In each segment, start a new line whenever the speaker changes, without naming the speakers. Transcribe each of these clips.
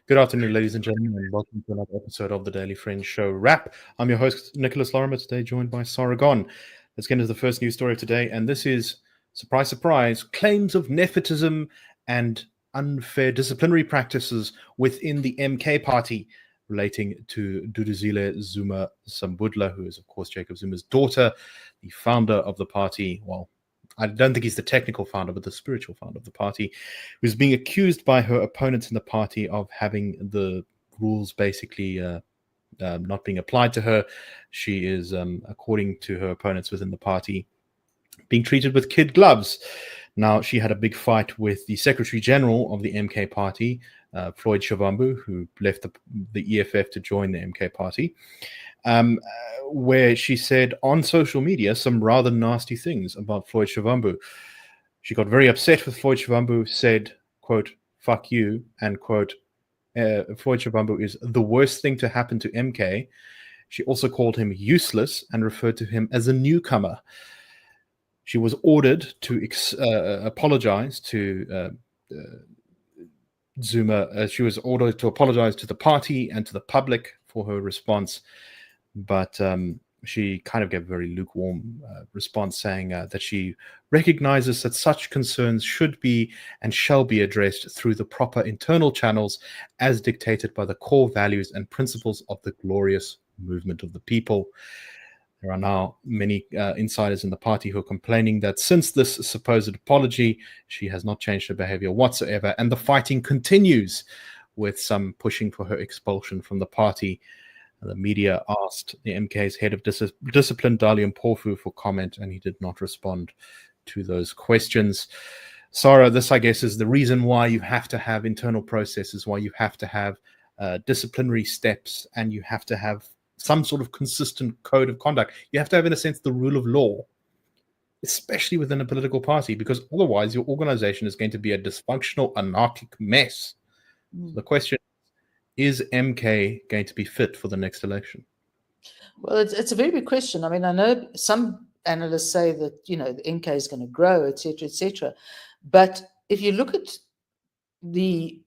Good afternoon, ladies and gentlemen, and welcome to another episode of the Daily Friends Show Wrap. I'm your host, Nicholas Lorimer, today joined by Sara. Let's get into the first news story of today, and this is, surprise, surprise, claims of nepotism and unfair disciplinary practices within the MK party relating to Dudula Zuma Sambudla, who is, of course, Jacob Zuma's daughter, the founder of the party. Well, I don't think he's the technical founder, but the spiritual founder of the party, who's being accused by her opponents in the party of having the rules basically not being applied to her. She is, according to her opponents within the party, being treated with kid gloves. Now, she had a big fight with the Secretary General of the MK party, Floyd Shivambu, who left the EFF to join the MK party, where she said on social media some rather nasty things about Floyd Shivambu. She got very upset with Floyd Shivambu, said, quote, "fuck you," and quote, Floyd Shivambu is the worst thing to happen to MK. She also called him useless and referred to him as a newcomer. She was ordered to apologize to Zuma. She was ordered to apologize to the party and to the public for her response, but she kind of gave a very lukewarm response, saying that she recognizes that such concerns should be and shall be addressed through the proper internal channels as dictated by the core values and principles of the glorious movement of the people. There are now many insiders in the party who are complaining that since this supposed apology, she has not changed her behavior whatsoever, and the fighting continues, with some pushing for her expulsion from the party. The media asked the MK's head of discipline, Dalian Porfu, for comment, and he did not respond to those questions. Sara, this, I guess, is the reason why you have to have internal processes, why you have to have disciplinary steps, and you have to have some sort of consistent code of conduct. You have to have, in a sense, the rule of law, especially within a political party, because otherwise your organization is going to be a dysfunctional, anarchic mess. The question is MK going to be fit for the next election?
Well, it's a very big question. I mean, I know some analysts say that, the MK is going to grow, et cetera, et cetera. But if you look at the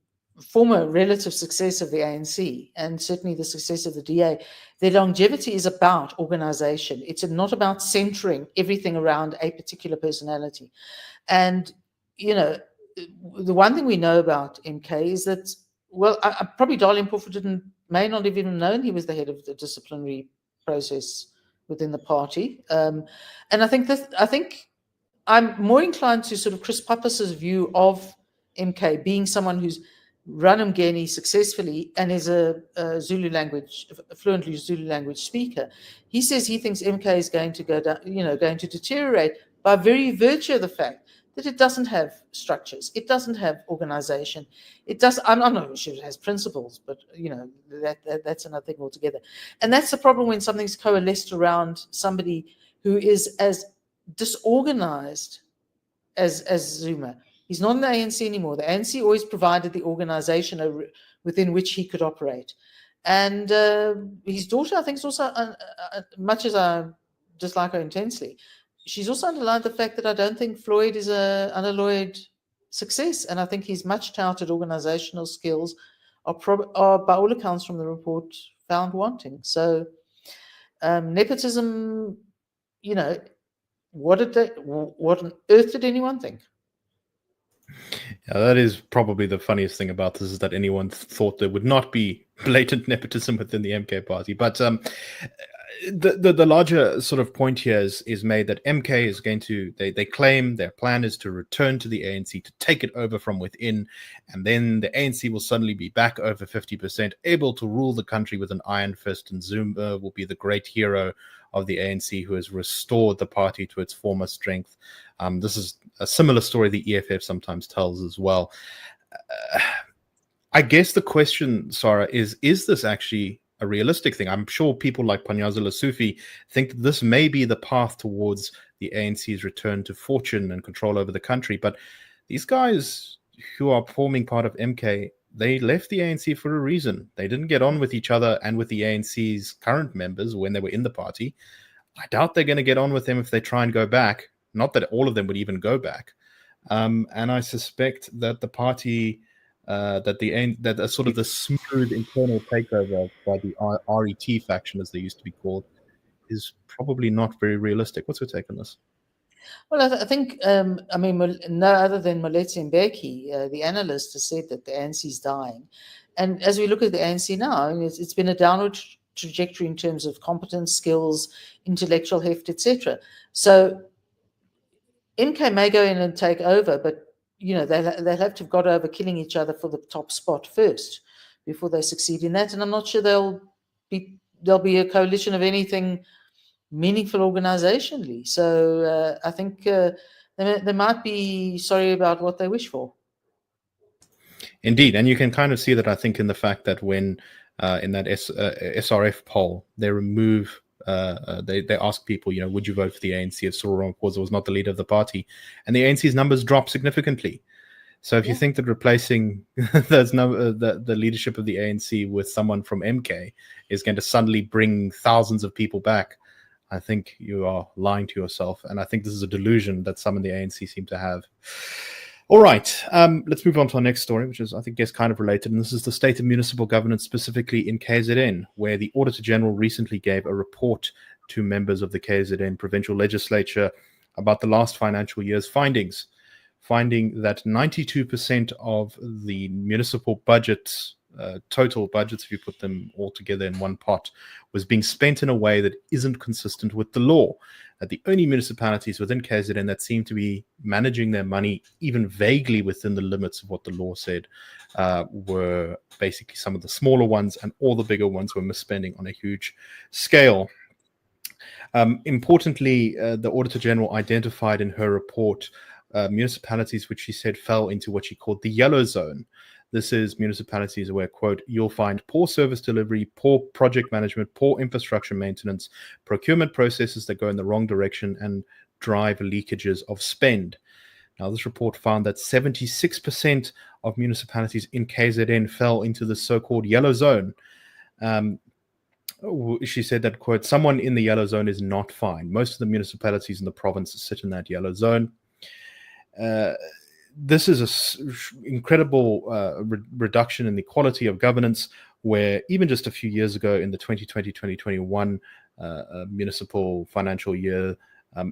former relative success of the ANC and certainly the success of the DA, their longevity is about organization. It's not about centering everything around a particular personality. And, the one thing we know about MK is that, well, probably Darlene Porfer may not have even known he was the head of the disciplinary process within the party. And I think I'm more inclined to sort of Chris Pappas's view of MK being someone who's run Mgeni successfully and is a fluently Zulu language speaker. He says he thinks MK is going to go down, going to deteriorate by very virtue of the fact that it doesn't have structures, it doesn't have organization, I'm not sure it has principles, but that's another thing altogether. And that's the problem when something's coalesced around somebody who is as disorganized as Zuma. He's not in the ANC anymore. The ANC always provided the organization within which he could operate. And his daughter, I think, is also, much as I dislike her intensely, she's also underlined the fact that I don't think Floyd is an unalloyed success. And I think his much touted organizational skills are by all accounts from the report found wanting. So nepotism, what on earth did anyone think?
Yeah, that is probably the funniest thing about this, is that anyone thought there would not be blatant nepotism within the MK party. But the larger sort of point here is made that MK is going to, they claim their plan is to return to the ANC, to take it over from within, and then the ANC will suddenly be back over 50%, able to rule the country with an iron fist, and Zuma will be the great hero of the ANC who has restored the party to its former strength. This is a similar story the EFF sometimes tells as well. I guess the question, Sara, is this actually a realistic thing? I'm sure people like Panyaza Lesufi think that this may be the path towards the ANC's return to fortune and control over the country. But these guys who are forming part of MK, they left the ANC for a reason. They didn't get on with each other and with the ANC's current members when they were in the party. I doubt they're going to get on with them if they try and go back. Not that all of them would even go back. And I suspect that the party that sort of the smooth internal takeover by the RET faction, as they used to be called, is probably not very realistic. What's your take on this?
Well, I think, I mean, no other than Moletsi Mbeki, the analyst, has said that the ANC is dying. And as we look at the ANC now, it's been a downward trajectory in terms of competence, skills, intellectual heft, etc. So MK may go in and take over, but they'll have to have got over killing each other for the top spot first before they succeed in that. And I'm not sure there'll be a coalition of anything meaningful organizationally. So I think they might be sorry about what they wish for.
Indeed, and you can kind of see that, I think, in the fact that when in that SRF poll, they remove, they ask people, would you vote for the ANC if Cyril Ramaphosa was not the leader of the party? And the ANC's numbers drop significantly. So if you think that replacing the leadership of the ANC with someone from MK is going to suddenly bring thousands of people back, I think you are lying to yourself. And I think this is a delusion that some in the ANC seem to have. All right, let's move on to our next story, which is, I think, kind of related. And this is the state of municipal governance, specifically in KZN, where the auditor-general recently gave a report to members of the KZN provincial legislature about the last financial year's findings, finding that 92% of the municipal budgets, total budgets, if you put them all together in one pot, was being spent in a way that isn't consistent with the law. The only municipalities within KZN that seem to be managing their money even vaguely within the limits of what the law said were basically some of the smaller ones, and all the bigger ones were misspending on a huge scale. Importantly, the Auditor General identified in her report municipalities which she said fell into what she called the yellow zone. This is municipalities where, quote, you'll find poor service delivery, poor project management, poor infrastructure maintenance, procurement processes that go in the wrong direction, and drive leakages of spend. Now, this report found that 76% of municipalities in KZN fell into the so-called yellow zone. She said that, quote, someone in the yellow zone is not fine. Most of the municipalities in the province sit in that yellow zone. This is an incredible reduction in the quality of governance, where even just a few years ago in the 2020-2021 municipal financial year,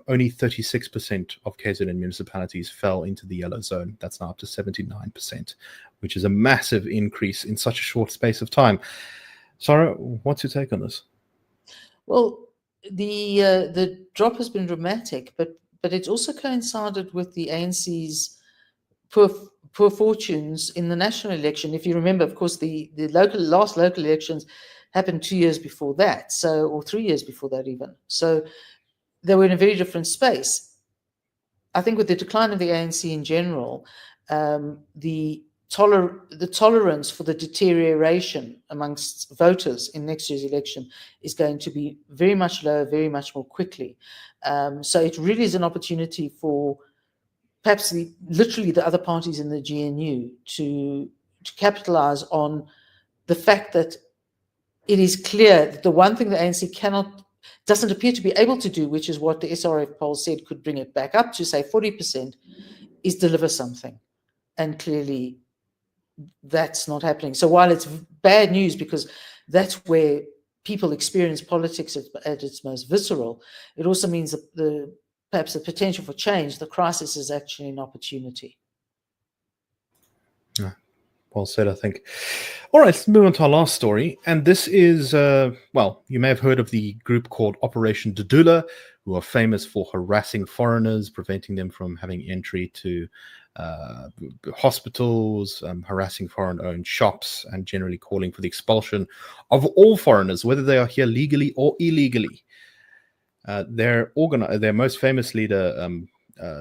only 36% of KZN municipalities fell into the yellow zone. That's now up to 79%, which is a massive increase in such a short space of time. Sara, what's your take on this?
Well, the drop has been dramatic, but it's also coincided with the ANC's poor fortunes in the national election. If you remember, of course, the last local elections happened 2 years before that, or 3 years before that even. So they were in a very different space. I think with the decline of the ANC in general, the tolerance for the deterioration amongst voters in next year's election is going to be very much lower, very much more quickly. So it really is an opportunity for perhaps literally the other parties in the GNU to capitalize on the fact that it is clear that the one thing the ANC doesn't appear to be able to do, which is what the SRF poll said could bring it back up to, say, 40%, is deliver something. And clearly that's not happening. So while it's bad news, because that's where people experience politics at its most visceral, it also means that perhaps the potential for change, the crisis is actually an opportunity.
Yeah, well said, I think. All right, let's move on to our last story. And this is, well, you may have heard of the group called Operation Dudula, who are famous for harassing foreigners, preventing them from having entry to hospitals, harassing foreign-owned shops, and generally calling for the expulsion of all foreigners, whether they are here legally or illegally. Their most famous leader,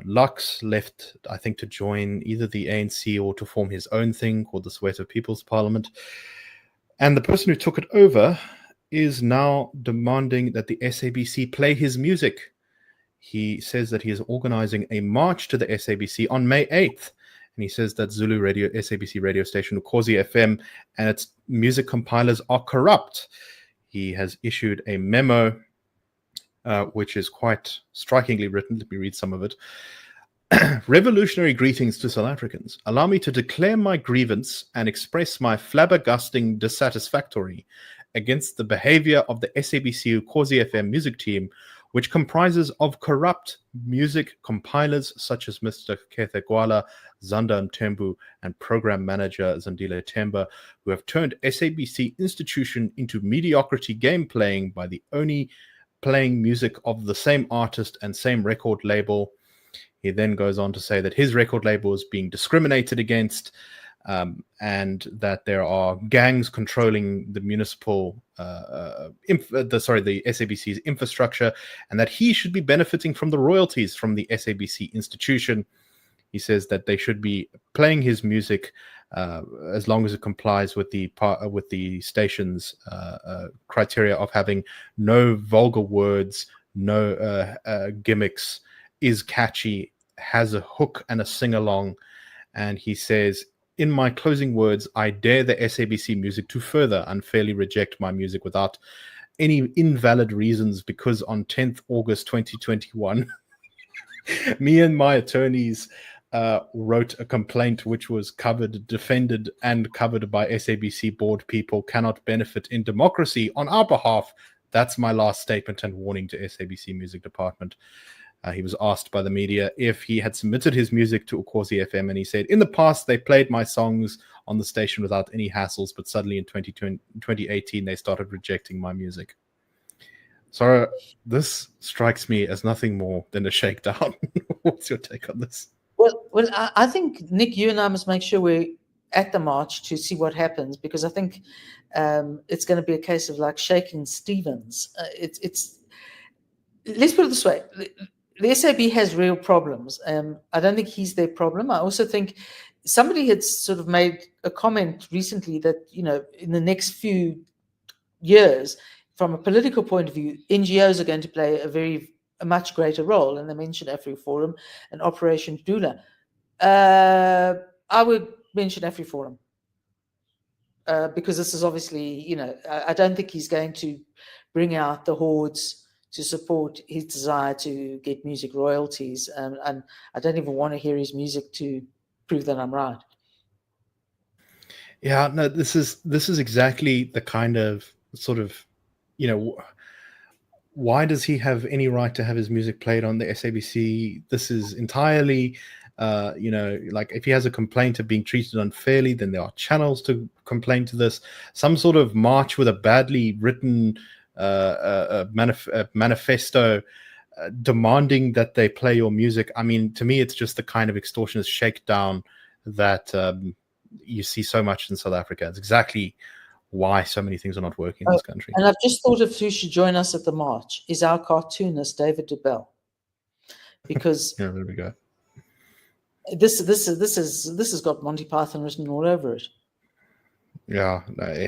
Lux, left, I think, to join either the ANC or to form his own thing called the Soweto People's Parliament. And the person who took it over is now demanding that the SABC play his music. He says that he is organizing a march to the SABC on May 8th. And he says that Zulu radio, SABC radio station, Ukhozi FM, and its music compilers are corrupt. He has issued a memo which is quite strikingly written. Let me read some of it. Revolutionary greetings to South Africans. Allow me to declare my grievance and express my flabbergasting dissatisfactory against the behavior of the SABC Ukhozi FM music team, which comprises of corrupt music compilers such as Mr. Kethe Gwala, Zanda Mtembu, and program manager Zandile Temba, who have turned SABC institution into mediocrity game playing by the only playing music of the same artist and same record label. He then goes on to say that his record label is being discriminated against, and that there are gangs controlling the municipal, the SABC's infrastructure, and that he should be benefiting from the royalties from the SABC institution. He says that they should be playing his music as long as it complies with the station's criteria of having no vulgar words, no gimmicks, is catchy, has a hook and a sing-along. And he says, in my closing words, I dare the SABC music to further unfairly reject my music without any invalid reasons, because on 10th August 2021, me and my attorneys wrote a complaint which was defended and covered by SABC board people, cannot benefit in democracy on our behalf. That's my last statement and warning to SABC music department. He was asked by the media if he had submitted his music to Ukhozi FM, and he said, in the past, they played my songs on the station without any hassles, but suddenly in 2018, they started rejecting my music. Sara, this strikes me as nothing more than a shakedown. What's your take on this?
Well, I think, Nick, you and I must make sure we're at the march to see what happens, because I think it's going to be a case of like shaking Stevens. Let's put it this way. The SAB has real problems. I don't think he's their problem. I also think somebody had sort of made a comment recently that, in the next few years, from a political point of view, NGOs are going to play a much greater role. And they mentioned AfriForum and Operation Dudula. I would mention AfriForum because this is obviously, I don't think he's going to bring out the hordes to support his desire to get music royalties. And I don't even want to hear his music to prove that I'm right.
Yeah, no, this is exactly the kind of sort of, why does he have any right to have his music played on the SABC? This is entirely, like if he has a complaint of being treated unfairly, then there are channels to complain to this. Some sort of march with a badly written manifesto demanding that they play your music. I mean, to me, it's just the kind of extortionist shakedown that you see so much in South Africa. It's exactly why so many things are not working in this country.
And I've just thought of who should join us at the march is our cartoonist, David DeBell. Because
yeah, there we go.
This has got Monty Python written all over it.
Yeah. No.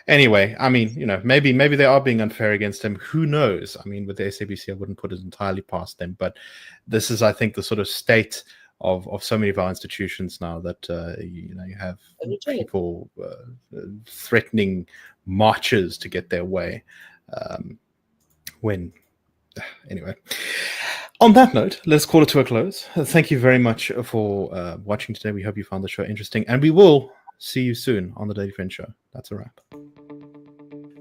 Anyway, I mean, maybe they are being unfair against him. Who knows? I mean, with the SABC, I wouldn't put it entirely past them. But this is, I think, the sort of state of so many of our institutions now that, you have people threatening marches to get their way. Anyway, on that note, let's call it to a close. Thank you very much for watching today. We hope you found the show interesting, and we will see you soon on The Daily Friend Show. That's a wrap.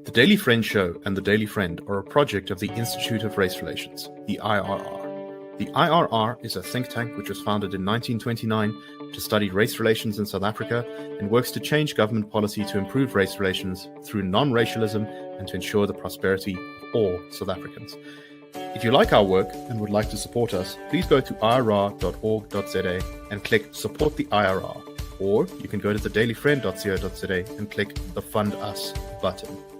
The Daily Friend Show and The Daily Friend are a project of the Institute of Race Relations, the IRR. The IRR is a think tank which was founded in 1929 to study race relations in South Africa and works to change government policy to improve race relations through non-racialism and to ensure the prosperity of all South Africans. If you like our work and would like to support us, please go to irr.org.za and click Support the IRR. Or you can go to thedailyfriend.co.za and click the Fund Us button.